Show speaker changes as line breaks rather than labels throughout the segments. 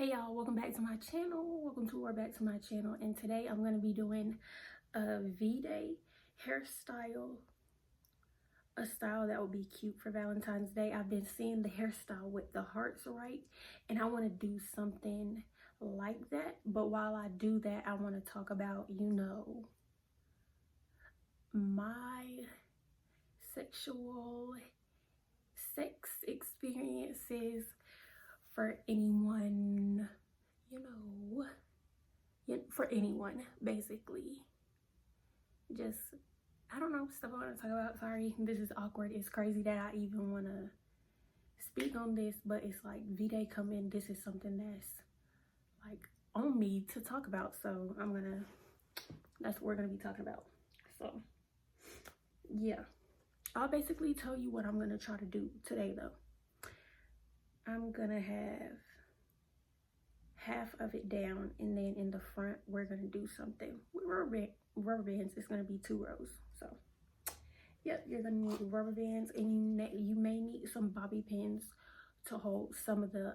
Hey y'all, welcome back to my channel. Welcome to or back to my channel. And today I'm going to be doing a V-Day hairstyle, a style that would be cute for Valentine's Day. I've been seeing the hairstyle with the hearts, right? And I want to do something like that. But while I do that, I want to talk about, my sex experiences for anyone, for anyone, basically. Just, I don't know, stuff I want to talk about. Sorry, this is awkward. It's crazy that I even want to speak on this, but it's like V-Day coming. This is something that's like on me to talk about. So that's what we're going to be talking about. So, yeah. I'll basically tell you what I'm going to try to do today, though. I'm going to have half of it down, and then in the front, we're going to do something with rubber bands. It's going to be 2 rows. So, yep, you're going to need rubber bands, and you may need some bobby pins to hold some of the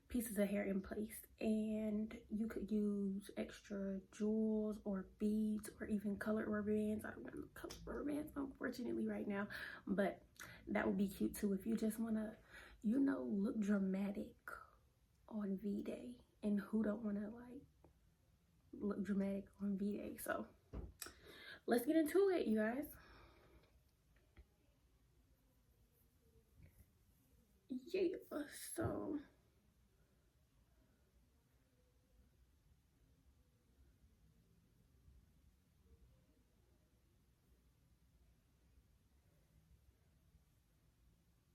pieces of hair in place. And you could use extra jewels or beads or even colored rubber bands. I don't have colored rubber bands, unfortunately, right now, but that would be cute too if you just want to, look dramatic on V-Day. And who don't want to like look dramatic on V-Day? So let's get into it, you guys. Yeah, so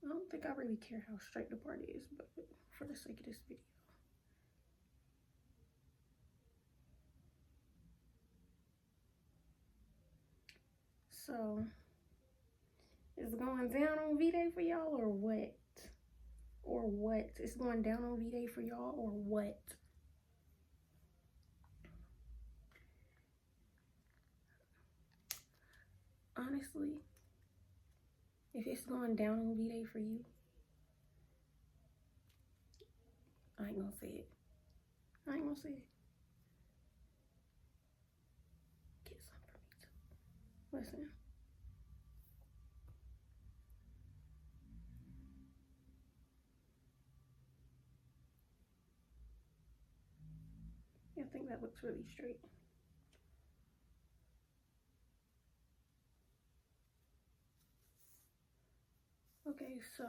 I don't think I really care how straight the part is, but for the sake of this video. So, is it going down on V-Day for y'all or what? Or what? It's going down on V-Day for y'all or what? Honestly, if it's going down on V-Day for you, I ain't gonna say it. I ain't gonna say it. Get some for me too. Listen. I think that looks really straight. Okay, so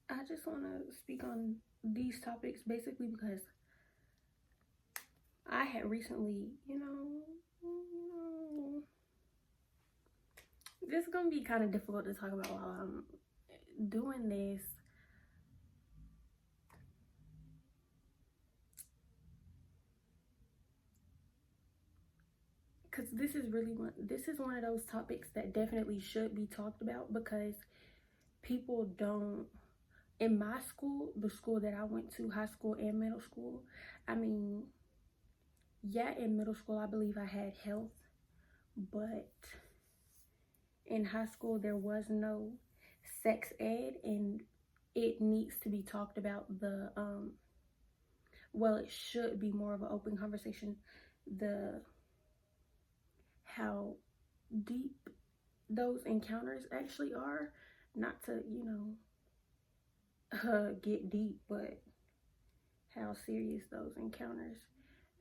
I just want to speak on these topics basically because I had recently, this is going to be kind of difficult to talk about while I'm doing this. Because this is one of those topics that definitely should be talked about because people don't. In my school, the school that I went to, high school and middle school, I mean, yeah, in middle school, I believe I had health, but in high school, there was no sex ed, and it needs to be talked about. Well, it should be more of an open conversation, how deep those encounters actually are, not to, get deep, but how serious those encounters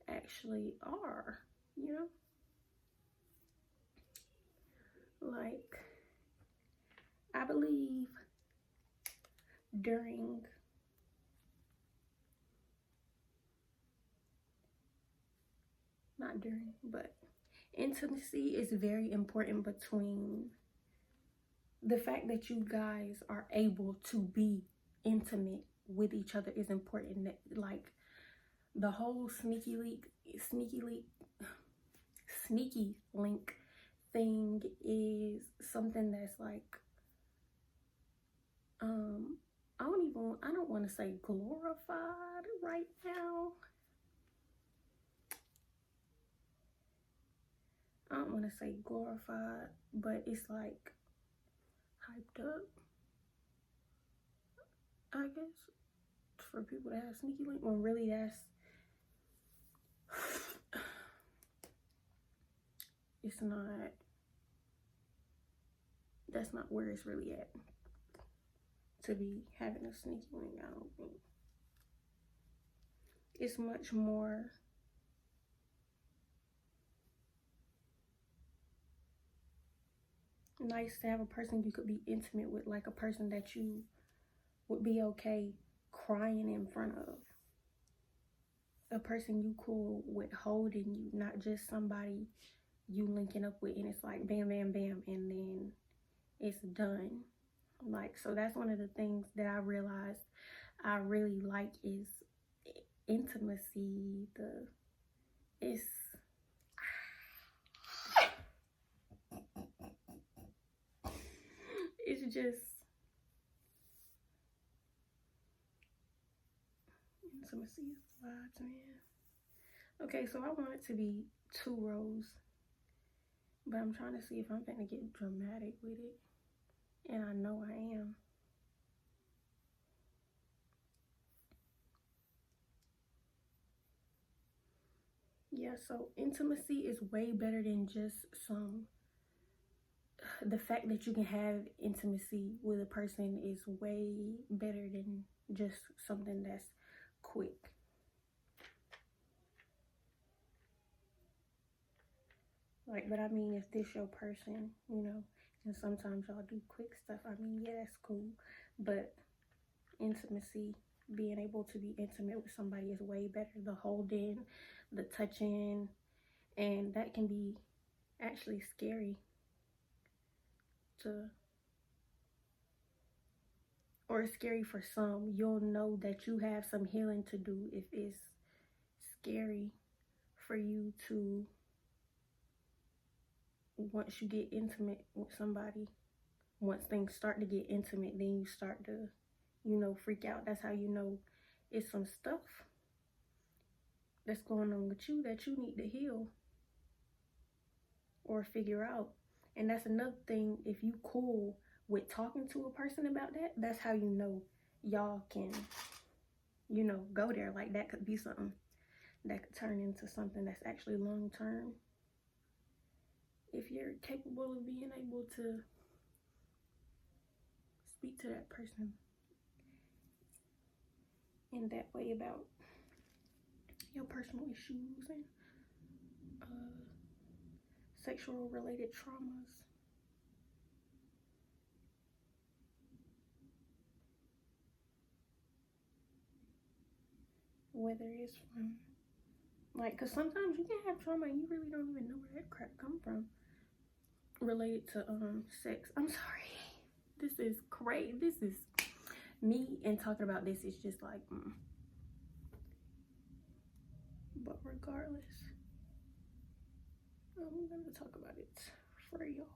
actually are, like I believe but intimacy is very important. Between the fact that you guys are able to be intimate with each other is important. Like the whole sneaky link thing is something that's like I don't want to say glorified right now. I don't want want to say glorified, but it's like hyped up, I guess, for people that have sneaky link, when really that's not where it's really at, to be having a sneaky link. I don't think it's much more nice to have a person you could be intimate with, like a person that you would be okay crying in front of, a person you cool with holding you, not just somebody you linking up with and it's like bam bam bam and then it's done. Like, so that's one of the things that I realized I really like is intimacy. It's just intimacy is vibes, man. Okay, so I want it to be 2 rows, but I'm trying to see if I'm gonna get dramatic with it, and I know I am. Yeah, so intimacy is way better than just the fact that you can have intimacy with a person is way better than just something that's quick. Like, but I mean, if this your person, you know, and sometimes y'all do quick stuff, I mean, yeah, that's cool. But intimacy, being able to be intimate with somebody is way better. The holding, the touching, and that can be actually scary or scary for some. You'll know that you have some healing to do if it's scary for you to, once you get intimate with somebody, once things start to get intimate, then you start to, you know, freak out. That's how you know it's some stuff that's going on with you that you need to heal or figure out. And that's another thing, if you cool with talking to a person about that, that's how you know y'all can, you know, go there. Like, that could be something that could turn into something that's actually long term, if you're capable of being able to speak to that person in that way about your personal issues and sexual related traumas. Whether it's from, like, because sometimes you can have trauma and you really don't even know where that crap come from related to sex. I'm sorry, this is crazy. This is me, and talking about this is just like but regardless, I'm gonna talk about it for y'all.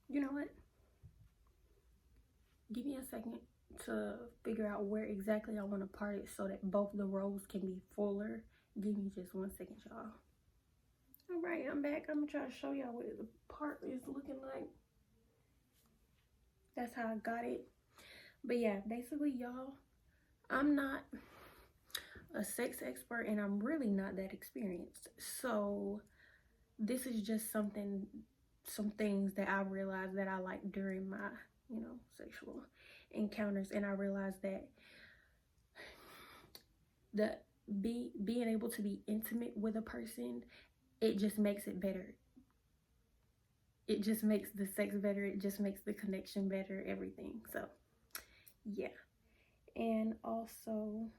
You know what? Give me a second to figure out where exactly I want to part it so that both the rows can be fuller. Give me just 1 second, y'all. All right, I'm back. I'm gonna try to show y'all what the part is looking like. That's how I got it. But yeah, basically, y'all, I'm not a sex expert and I'm really not that experienced. So this is just some things that I realized that I like during my, you know, sexual encounters. And I realized that being able to be intimate with a person, it just makes it better. It just makes the sex better. It just makes the connection better, everything. So yeah. And also,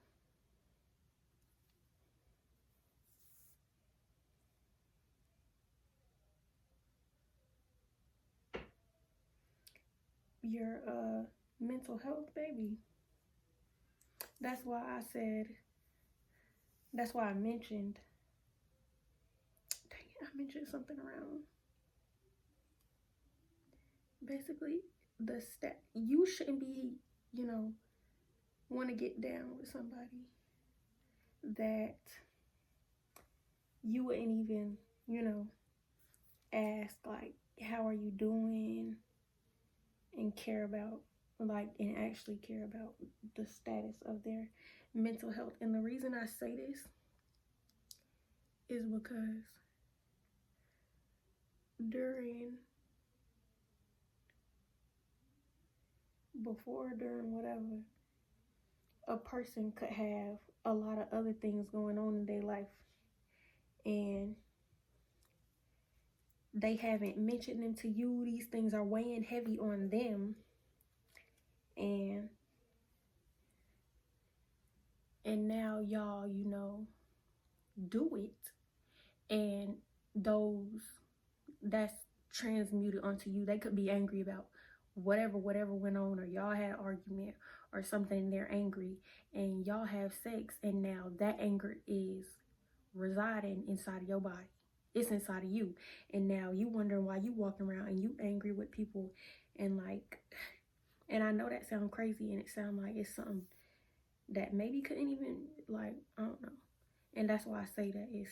your mental health, baby. That's why I mentioned mentioned something around basically you shouldn't be, want to get down with somebody that you wouldn't even, ask, like, how are you doing, and care about, like, and actually care about the status of their mental health. And the reason I say this is because during whatever, a person could have a lot of other things going on in their life, and they haven't mentioned them to you. These things are weighing heavy on them, and now y'all, do it, and that's transmuted onto you. They could be angry about whatever went on, or y'all had an argument or something, they're angry, and y'all have sex, and now that anger is residing inside of your body. It's inside of you, and now you wondering why you walking around and you angry with people, and I know that sounds crazy, and it sounds like it's something that maybe couldn't even, like, I don't know. And that's why I say that it's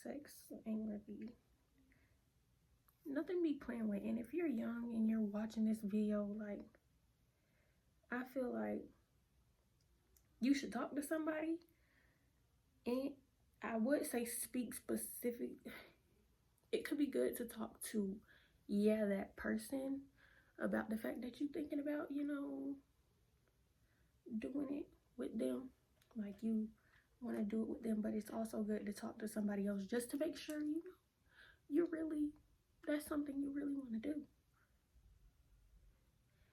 sex ain't gonna be nothing to be playing with. And if you're young and you're watching this video, like, I feel like you should talk to somebody. And I would say speak specific. It could be good to talk to, that person about the fact that you're thinking about, doing it with them. Like, you want to do it with them, but it's also good to talk to somebody else just to make sure, that's something you really want to do.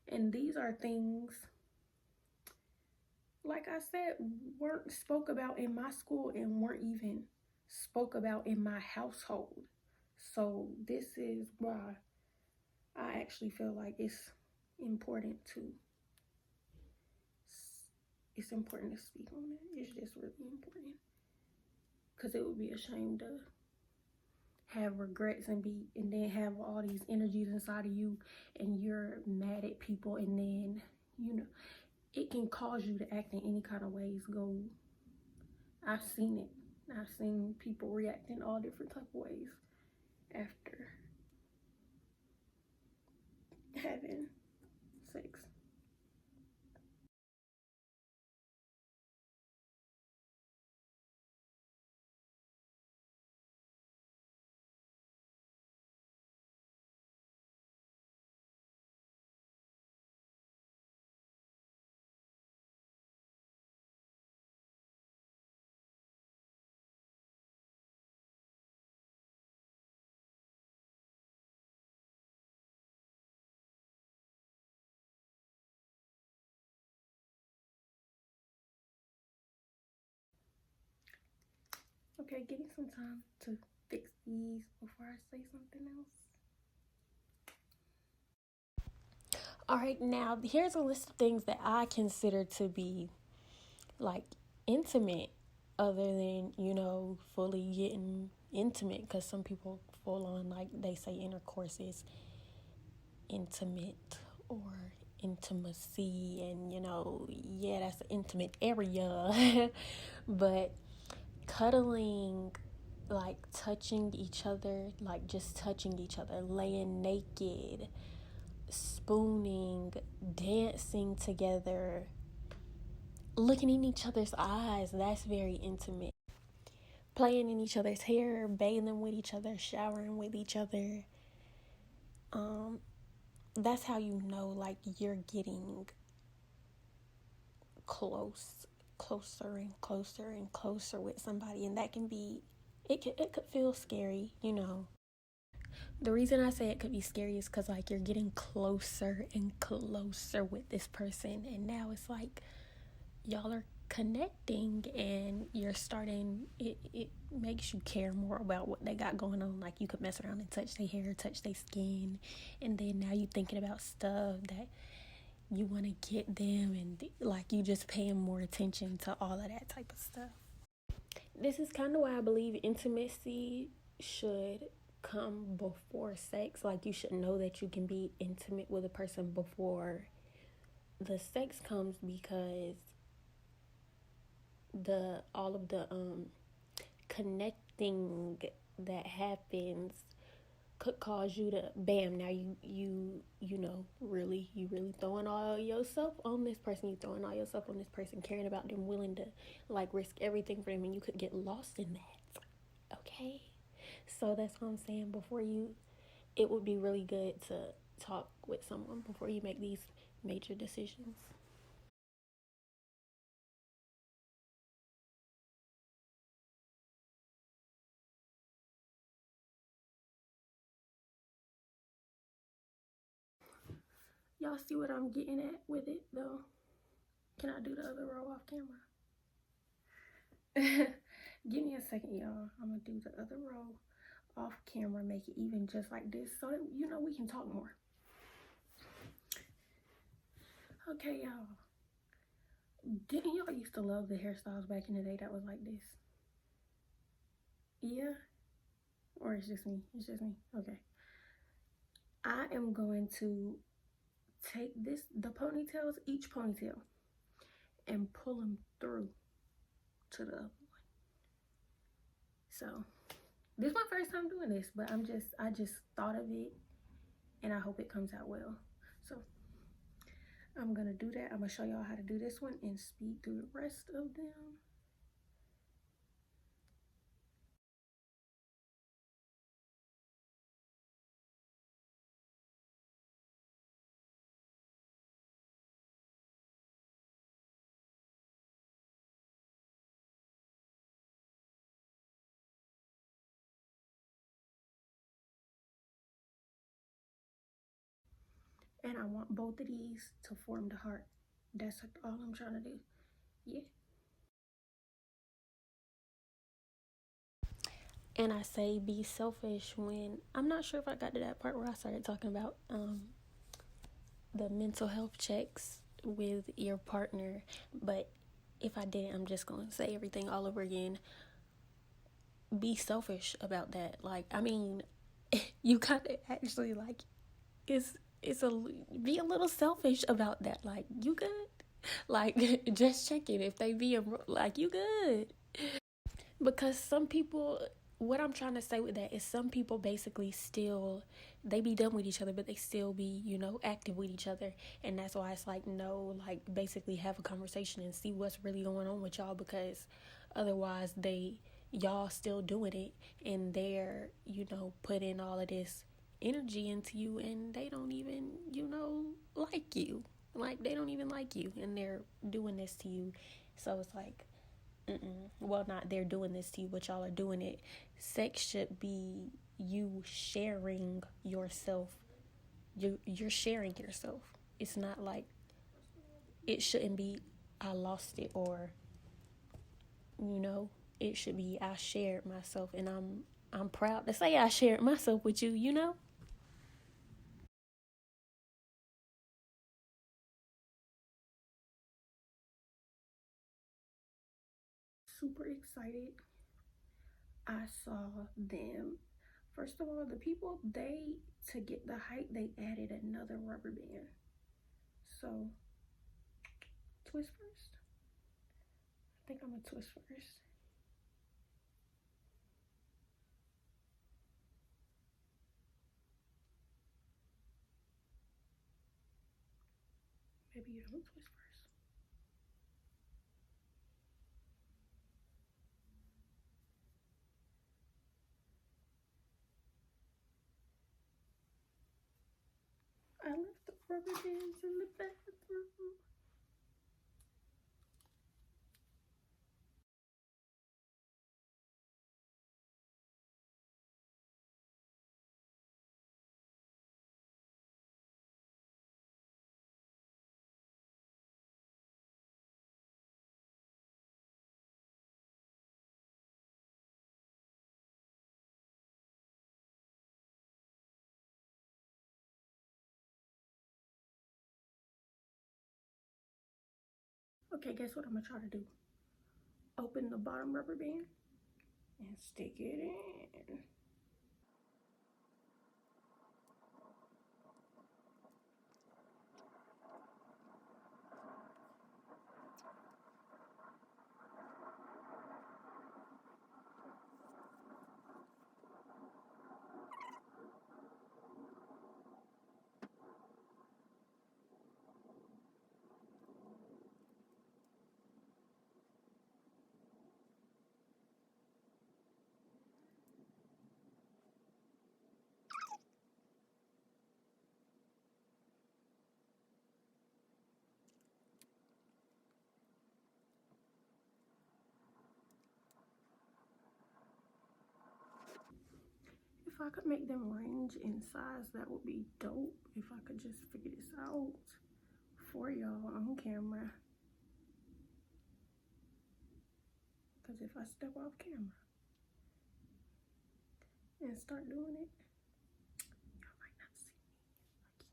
And these are things, like I said, weren't spoke about in my school and weren't even spoke about in my household. So this is why I actually feel like it's important to speak on it. It's just really important, because it would be a shame to have regrets and then have all these energies inside of you, and you're mad at people, and then it can cause you to act in any kind of ways. I've seen it. I've seen people react in all different type of ways after having sex. Okay, give me some time to fix these before I say something else. All right, now here's a list of things that I consider to be, like, intimate, other than, fully getting intimate, because some people full on, like, they say intercourse is intimate or intimacy, and that's an intimate area. But cuddling, like touching each other, like just touching each other, laying naked, spooning, dancing together, looking in each other's eyes, that's very intimate. Playing in each other's hair, bathing with each other, showering with each other. That's how like, you're getting closer and closer and closer with somebody, and that can be, it could feel scary. The reason I say it could be scary is because, like, you're getting closer and closer with this person, and now it's like y'all are connecting, and you're starting, it makes you care more about what they got going on. Like, you could mess around and touch their hair, touch their skin, and then now you're thinking about stuff that you want to get them, and like, you just paying more attention to all of that type of stuff. This is kind of why I believe intimacy should come before sex. Like, you should know that you can be intimate with a person before the sex comes, because the all of the connecting that happens could cause you to bam, now you know, really, you really throwing all yourself on this person, you throwing all yourself on this person, caring about them, willing to like risk everything for them, and you could get lost in that. Okay, so that's what I'm saying. Before you, it would be really good to talk with someone before you make these major decisions. Y'all see what I'm getting at with it though? Can I do the other row off camera? Give me a second, y'all. I'm gonna do the other row off camera, make it even just like this, so that, you know, we can talk more. Okay, y'all. Didn't y'all used to love the hairstyles back in the day that was like this? Yeah? Or it's just me? It's just me. Okay. I am going to take the ponytails, each ponytail, and pull them through to the other one. So this is my first time doing this, but I just thought of it, and I hope it comes out well. So I'm gonna do that. I'm gonna show y'all how to do this one and speed through the rest of them. And I want both of these to form the heart. That's all I'm trying to do. Yeah. And I say be selfish when I'm not sure if I got to that part where I started talking about the mental health checks with your partner, but if I didn't, I'm just gonna say everything all over again. Be selfish about that. Like, I mean, you gotta actually like, it's a be a little selfish about that. Like, you good? Like, just checking if they be like, you good? Because some people, what I'm trying to say with that is, some people basically still, they be done with each other, but they still be, you know, active with each other. And that's why it's like, no, like, basically have a conversation and see what's really going on with y'all, because otherwise y'all still doing it, and they're, you know, putting all of this energy into you, and they don't even, you know, like you. Like, they don't even like you, and they're doing this to you. So it's like, well, not they're doing this to you, but y'all are doing it. Sex should be you sharing yourself. You're sharing yourself. It's not like, it shouldn't be I lost it, or, you know, it should be I shared myself, and I'm proud to say I shared myself with you, you know? Super excited. I saw them. First of all, the people, they, to get the height, they added another rubber band. So twist first. I think I'm gonna twist first. Maybe you don't twist first. I left the rubber bands in the bathroom. Okay, guess what I'm gonna try to do? Open the bottom rubber band and stick it in. If I could make them range in size, that would be dope. If I could just figure this out for y'all on camera. Because if I step off camera and start doing it, y'all might not see me again.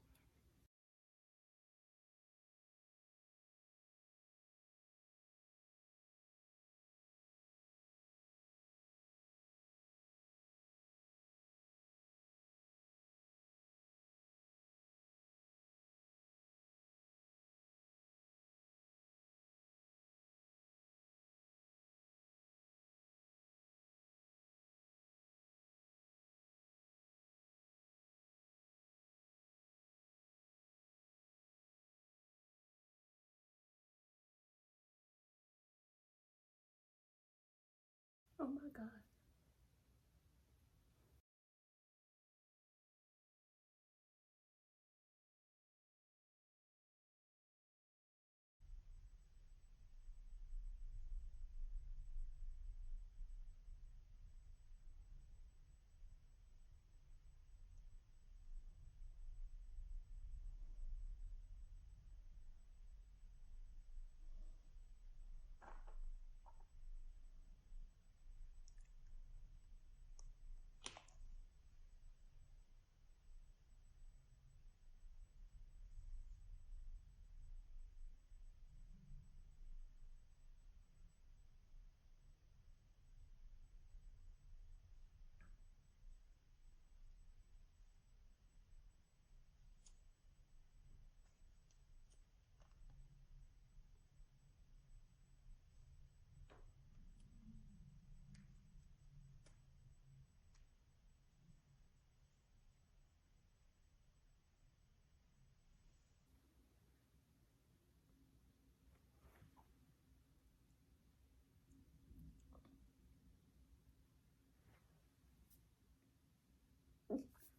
Oh my God.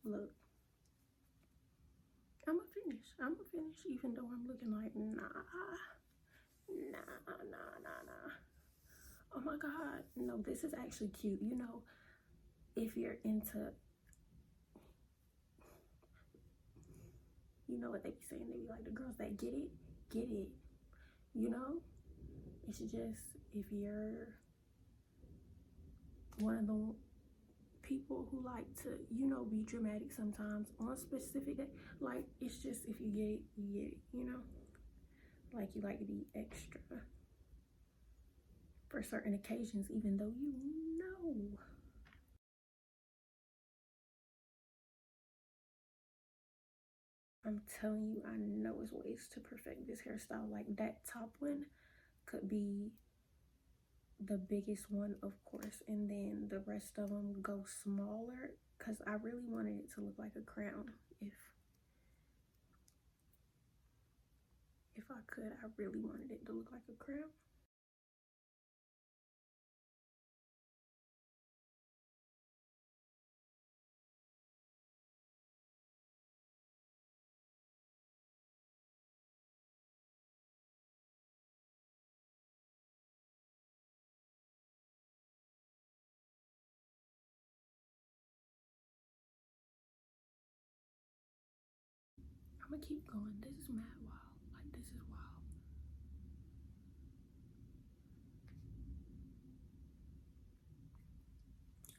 Look, I'ma finish even though I'm looking like nah. Oh my God, no, this is actually cute. You know, if you're into, you know what they be saying, they be like, the girls that get it, you know? It's just, if you're one of the people who like to, you know, be dramatic sometimes on specific, like, it's just, if you get it, you get it, you know? Like, you like to be extra for certain occasions, even though you know. I'm telling you, I know it's ways to perfect this hairstyle. Like, that top one could be the biggest one, of course, and then the rest of them go smaller, because I really wanted it to look like a crown. If I could, I really wanted it to look like a crown. I'm gonna keep going. This is mad wild. Like, this is wild.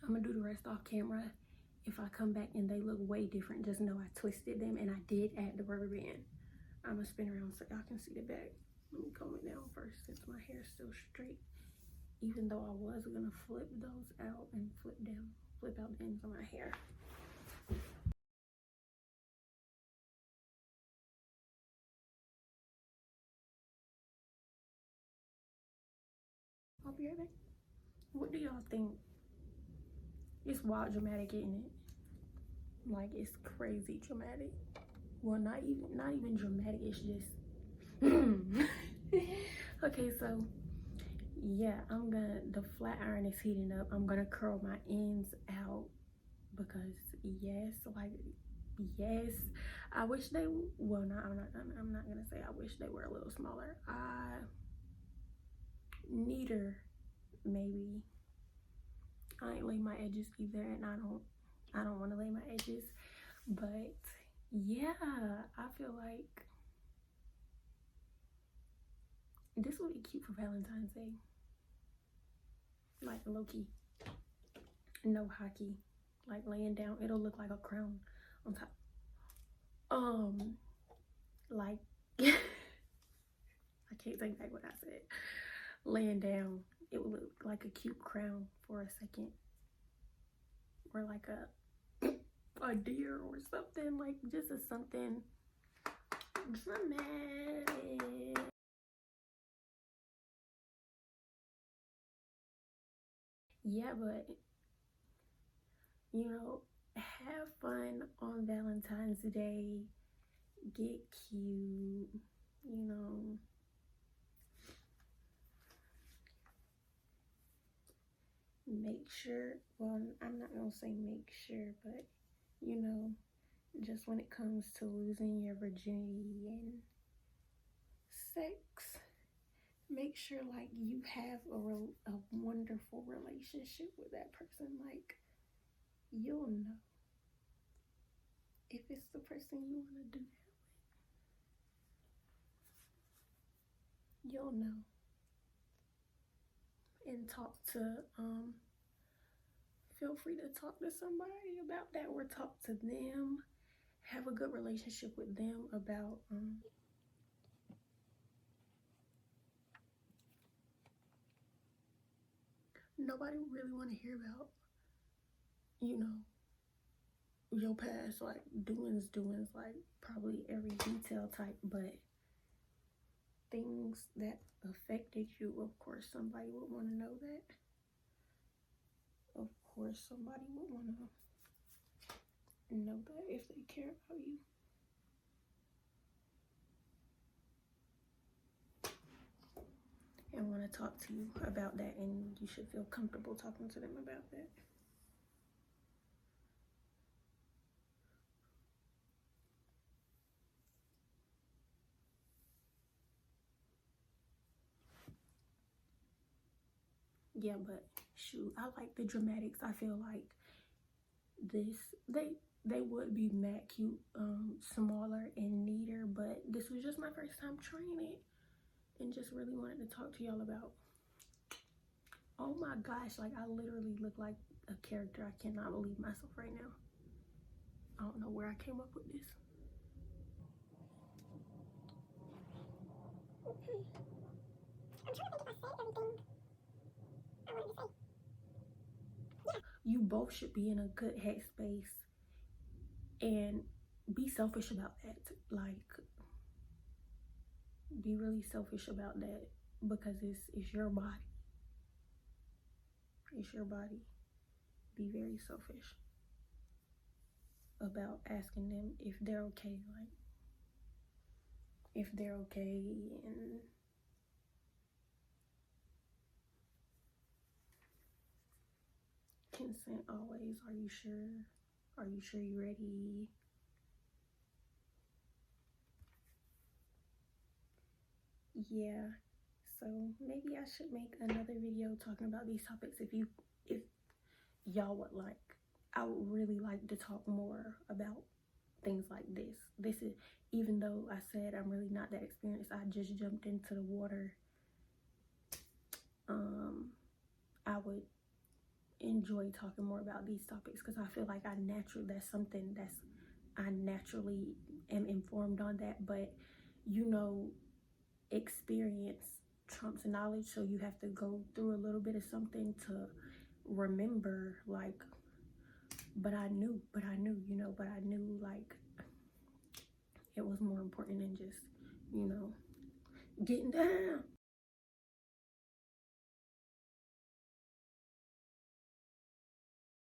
I'm gonna do the rest off camera. If I come back and they look way different, just know I twisted them and I did add the rubber band. I'm gonna spin around so y'all can see the back. Let me comb it down first since my hair is still straight. even though I was gonna flip those out and flip out the ends of my hair. I'll be right back. What do y'all think? It's wild dramatic, isn't it? Like, it's crazy dramatic. Well, not even dramatic, it's just okay, so yeah, the flat iron is heating up. I'm gonna curl my ends out because yes, I wish they, well, no, I'm not gonna say I wish they were a little smaller. Neater, maybe. I ain't lay my edges either, and I don't want to lay my edges, but yeah, I feel like this would be cute for Valentine's Day, like low-key, no hockey, like laying down. It'll look like a crown on top. Like I can't take back what I said. Laying down, it would look like a cute crown for a second, or like a deer or something, like just a something dramatic. Yeah, but you know, have fun on Valentine's Day, get cute, you know. Make sure, well, I'm not gonna say make sure, but you know, just when it comes to losing your virginity and sex, make sure like you have a wonderful relationship with that person. Like, you'll know if it's the person you want to do that with. You'll know. And feel free to talk to somebody about that, or talk to them. Have a good relationship with them about nobody really want to hear about, you know, your past, like doings, like probably every detail type, but things that affected you, of course somebody would want to know that. Of course somebody would want to know that if they care about you. And want to talk to you about that, and you should feel comfortable talking to them about that. Yeah, but shoot, I like the dramatics. I feel like this, they would be mad cute, smaller and neater, but this was just my first time trying it, and just really wanted to talk to y'all about. Oh my gosh, like I literally look like a character. I cannot believe myself right now. I don't know where I came up with this. Okay. I'm trying to think if I said everything I wanted to say. Yeah. You both should be in a good headspace and be selfish about that. Like, be really selfish about that, because it's your body. It's your body. Be very selfish about asking them if they're okay, like if they're okay, and consent always. Are you sure? Are you sure you're ready? Yeah, so maybe I should make another video talking about these topics if y'all would like. I would really like to talk more about things like this. This is, even though I said I'm really not that experienced, I just jumped into the water. I would enjoy talking more about these topics, because I feel like that's something that's I naturally am informed on that, but you know, experience trumps knowledge, so you have to go through a little bit of something to remember, like, but I knew, you know, but I knew, like, it was more important than just, you know, getting down.